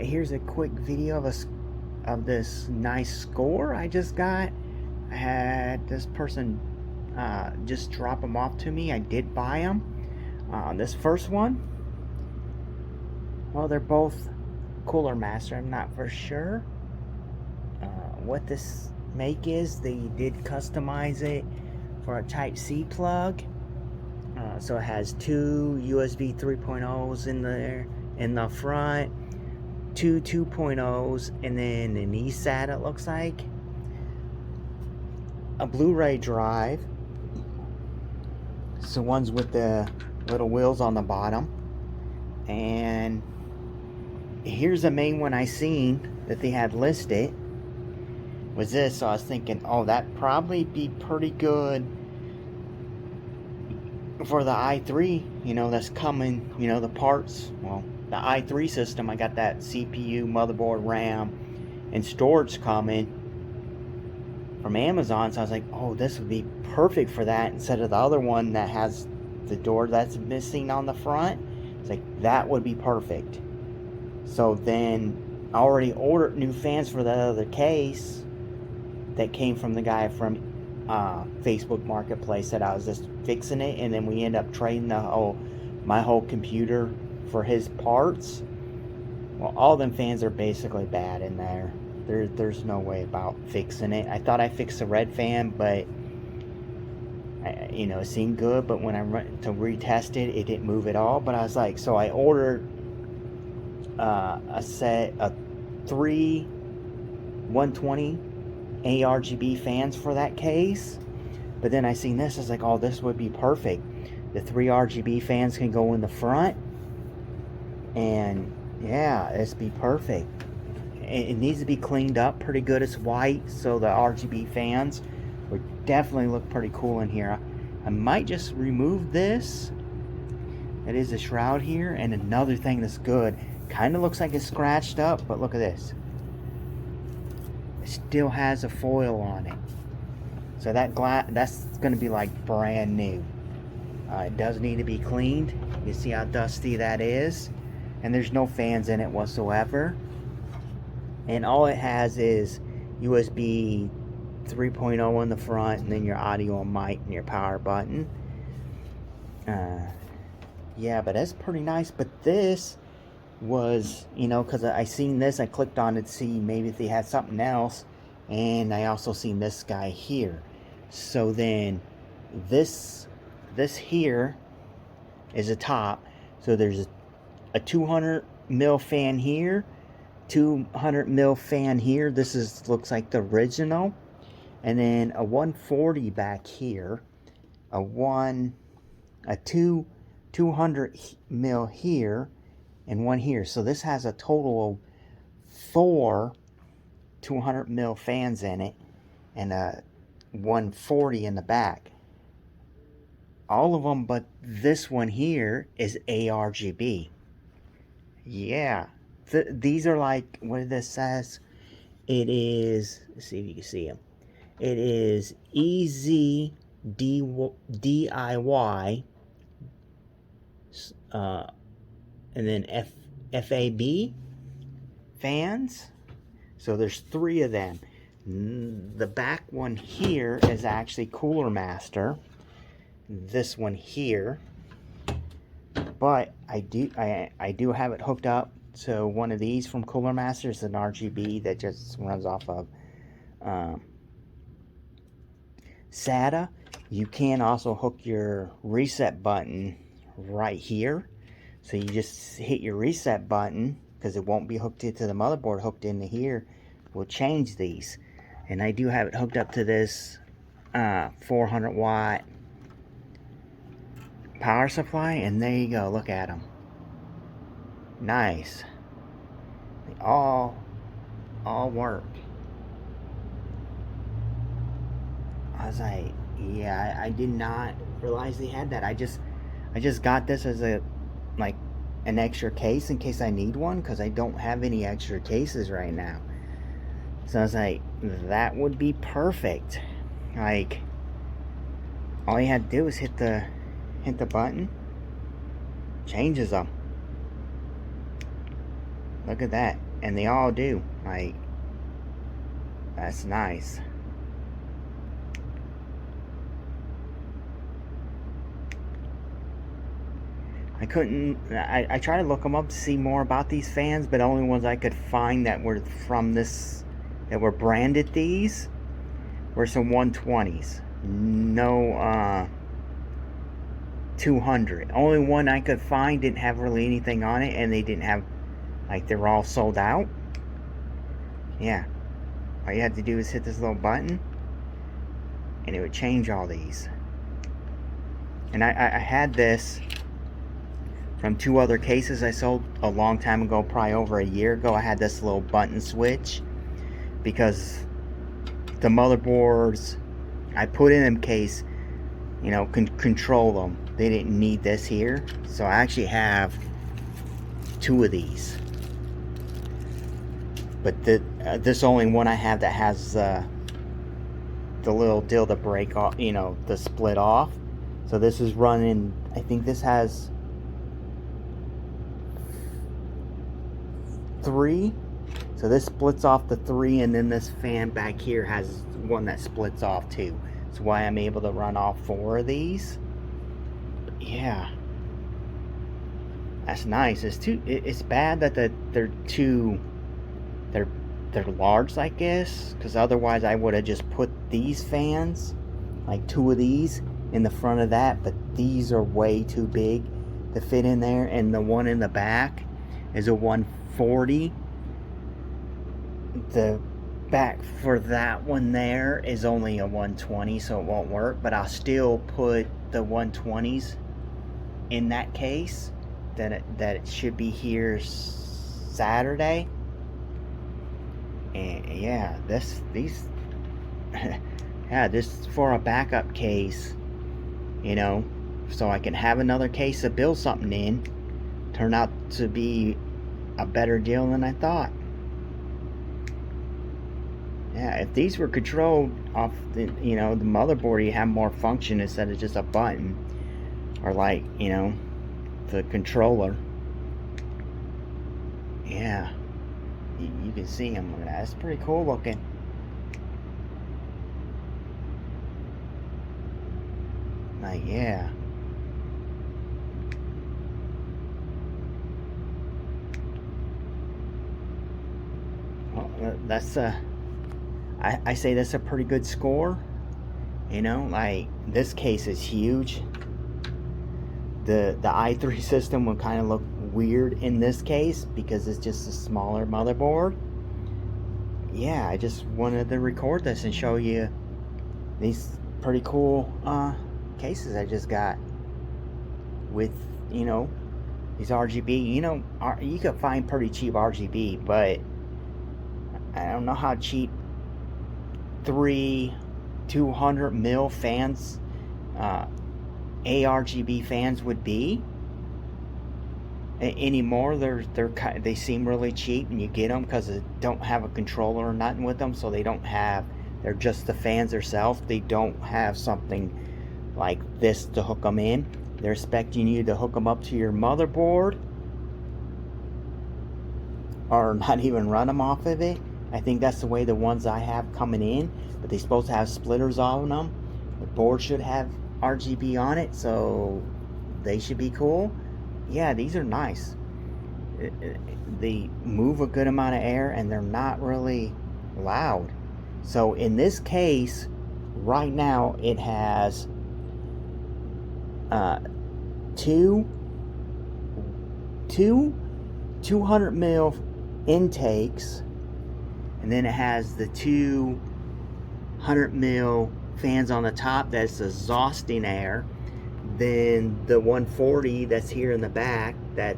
Here's a quick video of this nice score I just got. I had this person just drop them off to me. I did buy them. This first one, well, they're both Cooler Master. I'm not for sure what this make is. They did customize it for a Type-C plug. So it has two USB 3.0s in there in the front, two 2.0s, and then an eSAT, it looks like, a Blu-ray drive. So one's with the little wheels on the bottom, and here's the main one I seen that they had listed was this. So I was thinking, oh, that probably be pretty good for the i3, that's coming, the parts. Well, the i3 system, I got that CPU, motherboard, RAM, and storage coming from Amazon. So I was like, oh, this would be perfect for that instead of the other one that has the door that's missing on the front. It's like, that would be perfect. So then I already ordered new fans for that other case that came from the guy from Facebook Marketplace that I was just fixing it, and then we end up trading my whole computer for his parts. Well, all them fans are basically bad in there. There's no way about fixing it. I thought I fixed the red fan, but it seemed good, but when I went to retest it, it didn't move at all. But I was like, so I ordered a set of 3 120 ARGB fans for that case. But then I seen this, I was like, oh, this would be perfect. The 3 RGB fans can go in the front, and yeah, this be perfect. It needs to be cleaned up pretty good. It's white, so the RGB fans would definitely look pretty cool in here. I might just remove this. It is a shroud here. And another thing that's good, kind of looks like it's scratched up, but look at this. It still has a foil on it. So that's going to be like brand new. It does need to be cleaned. You see how dusty that is? And there's no fans in it whatsoever. And all it has is USB 3.0 in the front, and then your audio and mic and your power button. Yeah, but that's pretty nice. But this was, because I seen this, I clicked on it to see maybe if they had something else. And I also seen this guy here. So then this here is a top. So there's a 200 mil fan here, 200 mil fan here. This looks like the original. And then a 140 back here, a 200 mil here, and one here. So this has a total of 4 200 mil fans in it, and a 140 in the back. All of them but this one here is ARGB. Yeah, these are like, what this says, it is, let's see if you can see them, it is EZ DIY, and then FAB fans. So there's 3 of them. The back one here is actually Cooler Master. This one here, but I do have it hooked up to one of these from Cooler Master. It's an RGB that just runs off of SATA. You can also hook your reset button right here. So you just hit your reset button, because it won't be hooked into the motherboard, hooked into here. We'll change these. And I do have it hooked up to this 400 watt power supply, and there you go, look at them. Nice. They all work. I was like, yeah, I did not realize they had that. I just got this as an extra case in case I need one, because I don't have any extra cases right now. So I was like, that would be perfect. Like, all you had to do was hit the button, changes them. Look at that. and they all do. Like, that's nice. I tried to look them up to see more about these fans, but the only ones I could find that were from this, that were branded these, were some 120s. No 200. Only one I could find didn't have really anything on it, and they didn't have, like, they were all sold out. Yeah. All you had to do is hit this little button, and it would change all these. And I had this from 2 other cases I sold a long time ago, probably over a year ago. I had this little button switch because the motherboards I put in them case, you know, control them. They didn't need this here, so I actually have 2 of these. But this only one I have that has the little deal to break off, you know, the split off. So this is running, I think this has 3. So this splits off the 3, and then this fan back here has one that splits off too. That's why I'm able to run all 4 of these. But yeah, that's nice. It's bad that they're large, I guess, because otherwise I would have just put these fans, like 2 of these, in the front of that. But these are way too big to fit in there, and the one in the back is a 140. The back for that one there is only a 120, so it won't work, but I'll still put the 120s in that case. That it should be here Saturday. And yeah, these yeah, this for a backup case, you know, so I can have another case to build something in. Turned out to be a better deal than I thought. Yeah, if these were controlled off the, you know, the motherboard, you have more function instead of just a button, or like, you know, the controller. Yeah, you can see them. Look at that. That's pretty cool looking. Like, yeah. Well, that's I say that's a pretty good score. You know, like, this case is huge. The i3 system will kind of look weird in this case because it's just a smaller motherboard. Yeah, I just wanted to record this and show you these pretty cool cases I just got with, you know, these RGB. You know, you can find pretty cheap RGB, but I don't know how cheap 3 200 mil fans, ARGB fans would be anymore. They seem really cheap, and you get them because they don't have a controller or nothing with them, so they're just the fans themselves. They don't have something like this to hook them in. They're expecting you to hook them up to your motherboard, or not even run them off of it. I think that's the way the ones I have coming in, but they're supposed to have splitters on them. The board should have RGB on it, so they should be cool. Yeah, these are nice. They move a good amount of air, and they're not really loud. So in this case, right now, it has two 200 mil intakes, and then it has the 200 mil fans on the top that's exhausting air. Then the 140 that's here in the back, that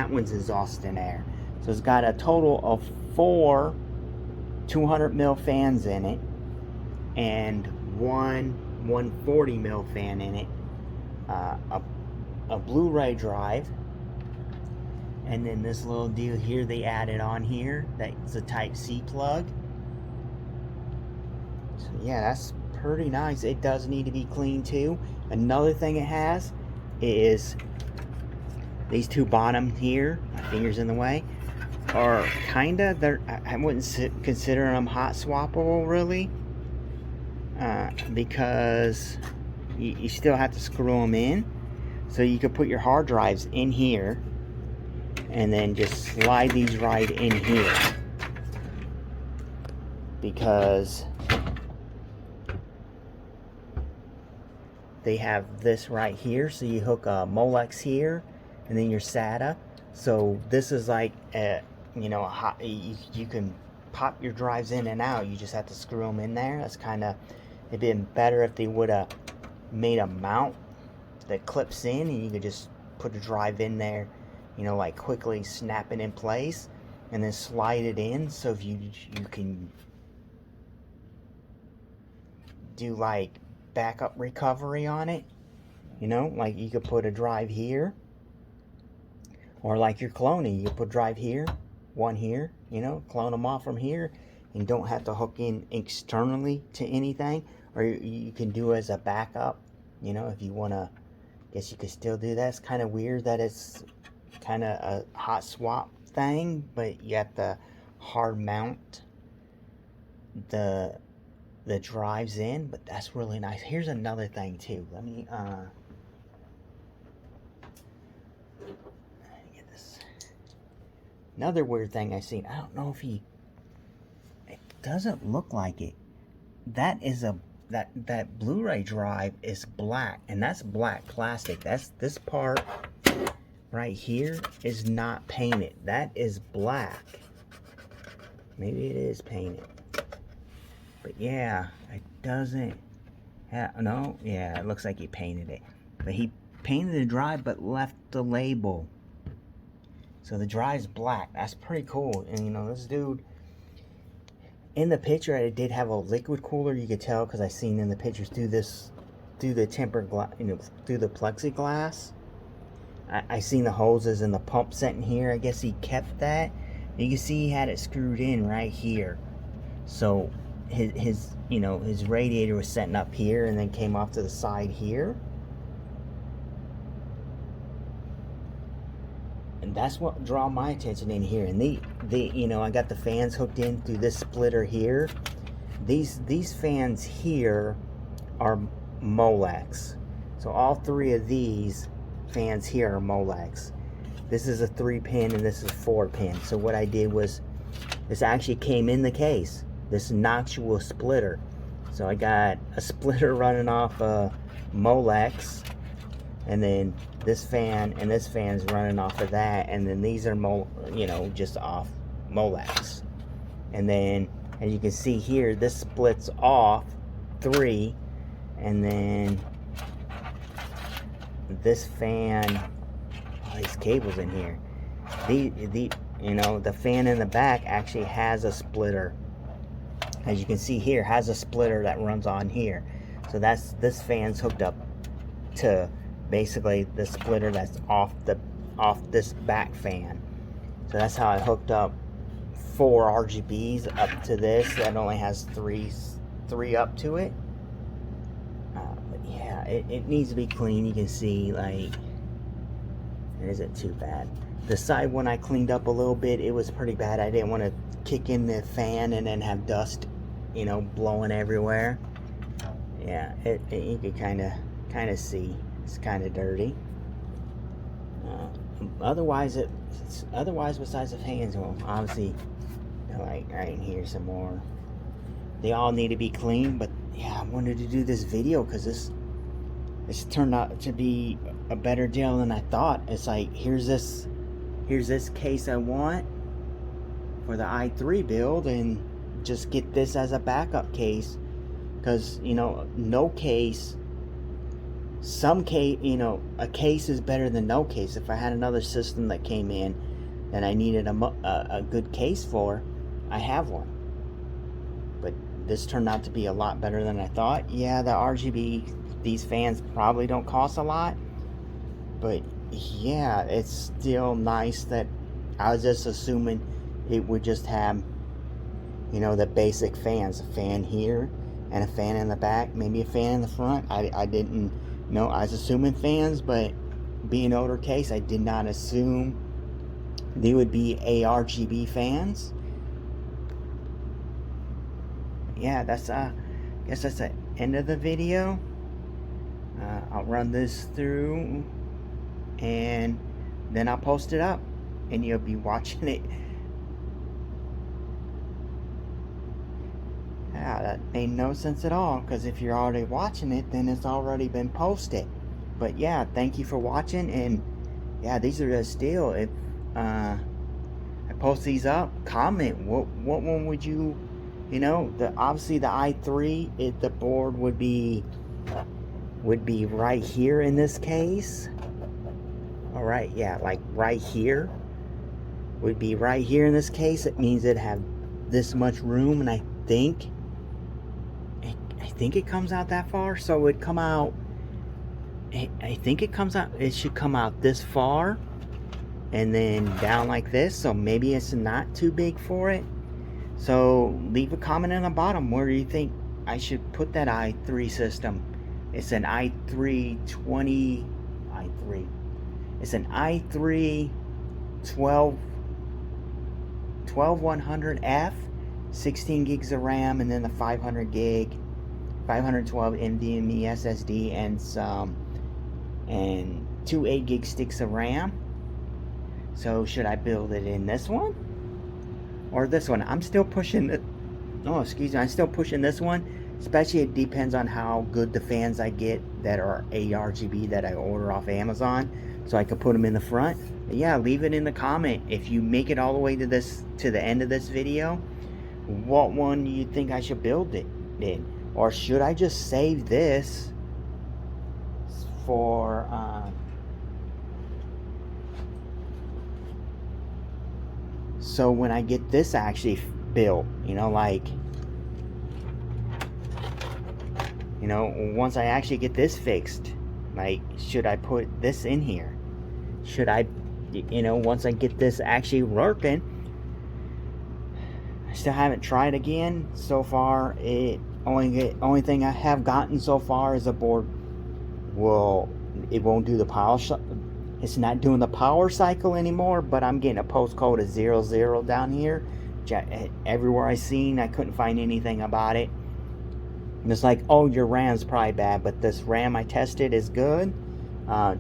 one's exhausting air. So it's got a total of 4 200 mil fans in it, and one 140 mil fan in it. A Blu-ray drive, and then this little deal here they added on here, that's a Type-C plug. So yeah, that's pretty nice. It does need to be cleaned too. Another thing it has is these 2 bottom here, my finger's in the way, are kinda, I wouldn't consider them hot swappable really, because you still have to screw them in. So you could put your hard drives in here and then just slide these right in here, because they have this right here. So you hook a Molex here and then your SATA. So this is like a, you know, a hot, you can pop your drives in and out. You just have to screw them in there. That's kind of, it'd been better if they would have made a mount that clips in and you could just put a drive in there, you know, like quickly snap it in place and then slide it in. So if you can do like backup recovery on it, you know, like you could put a drive here, or like your cloning, you could put a drive here, one here, you know, clone them off from here and don't have to hook in externally to anything. Or you can do as a backup, you know, if you want to. Guess you could still do that. It's kind of weird that it's kind of a hot swap thing, but you have to hard mount the drives in. But that's really nice. Here's another thing too. Let me get this. Another weird thing I seen. I don't know if it doesn't look like it. That is a that Blu-ray drive is black, and that's black plastic. That's this part right here is not painted. That is black. Maybe it is painted, but yeah, it doesn't have, no, yeah, it looks like he painted it, but he painted the drive but left the label. So the drive's black. That's pretty cool. And you know, this dude in the picture, it did have a liquid cooler. You could tell because I seen in the pictures through the tempered glass, you know, through the plexiglass. I seen the hoses and the pump set in here. I guess he kept that. You can see he had it screwed in right here. So his you know, his radiator was setting up here and then came off to the side here. And that's what draw my attention in here. And you know, I got the fans hooked in through this splitter here. These fans here are Molex. So all three of these fans here are Molex. This is a 3-pin and this is 4-pin. So what I did was, this actually came in the case, this Noctua splitter. So I got a splitter running off a Molex, and then this fan and this fan's running off of that, and then these are you know, just off Molex. And then as you can see here, this splits off 3, and then this fan, all these cables in here, you know, the fan in the back actually has a splitter. As you can see here, has a splitter that runs on here. So that's, this fan's hooked up to basically the splitter that's off this back fan. So that's how I hooked up 4 RGBs up to this that only has three up to it. But yeah, it needs to be clean. You can see, like, it isn't too bad. The side one I cleaned up a little bit. It was pretty bad. I didn't want to kick in the fan and then have dust, you know, blowing everywhere. Yeah, you could kind of see it's kind of dirty. Otherwise, besides the fans, well, obviously, like right in here some more. They all need to be clean, but yeah, I wanted to do this video because this turned out to be a better deal than I thought. It's like, here's this case I want for the i3 build, and just get this as a backup case, because, you know, no case, some case, you know, a case is better than no case. If I had another system that came in that I needed a good case for, I have one. But this turned out to be a lot better than I thought. Yeah, the RGB, these fans probably don't cost a lot, but yeah, it's still nice that I was just assuming it would just have, you know, the basic fans, a fan here and a fan in the back, maybe a fan in the front. I didn't know. I was assuming fans, but being older case, I did not assume they would be ARGB fans. Yeah, that's guess that's the end of the video. I'll run this through and then I'll post it up and you'll be watching it. Yeah, that made no sense at all, because if you're already watching it, then it's already been posted. But yeah, thank you for watching, and yeah, these are the deal. If I post these up, comment what one would you, obviously the i3, the board would be right here in this case. All right, yeah, like right here would be right here in this case. It means it'd have this much room, and I think it comes out that far, so it would come out, I think it should come out this far and then down like this, so maybe it's not too big for it. So leave a comment in the bottom, where do you think I should put that i3 system. It's an i3 it's an i3 12100F, 16 gigs of RAM, and then the 500 gig 512 NVMe SSD and 2 8 gig sticks of RAM. So should I build it in this one or this one? I'm still pushing it. I'm still pushing this one. Especially, it depends on how good the fans I get that are ARGB that I order off Amazon, so I can put them in the front. But yeah, leave it in the comment if you make it all the way to the end of this video. What one do you think I should build it in? Or should I just save this for so when I get this actually built, once I actually get this fixed, like, should I put this in here? Should I, once I get this actually working? I still haven't tried again so far. Only thing I have gotten so far is a board it won't do the power. It's not doing the power cycle anymore, but I'm getting a postcode of 00 down here. Everywhere I seen, I couldn't find anything about it. And it's like, oh, your RAM's probably bad, but this RAM I tested is good.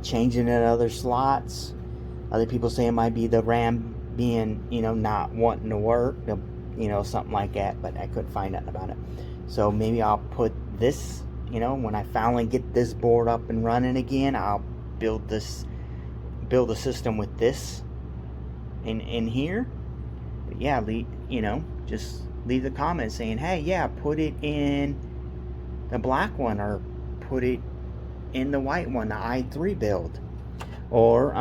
Changing in other slots. Other people say it might be the RAM being, not wanting to work, something like that, but I couldn't find nothing about it. So maybe I'll put this, when I finally get this board up and running again, I'll build a system with this in here. But yeah, just leave the comment saying, hey, yeah, put it in the black one, or put it in the white one, the i3 build, or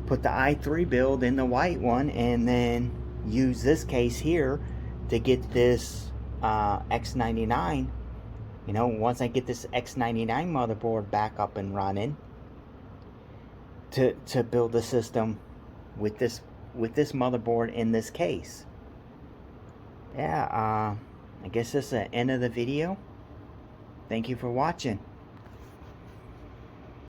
put the i3 build in the white one, and then use this case here to get this X99. Once I get this X99 motherboard back up and running, to build the system with this motherboard in this case. Yeah, I guess that's the end of the video. Thank you for watching.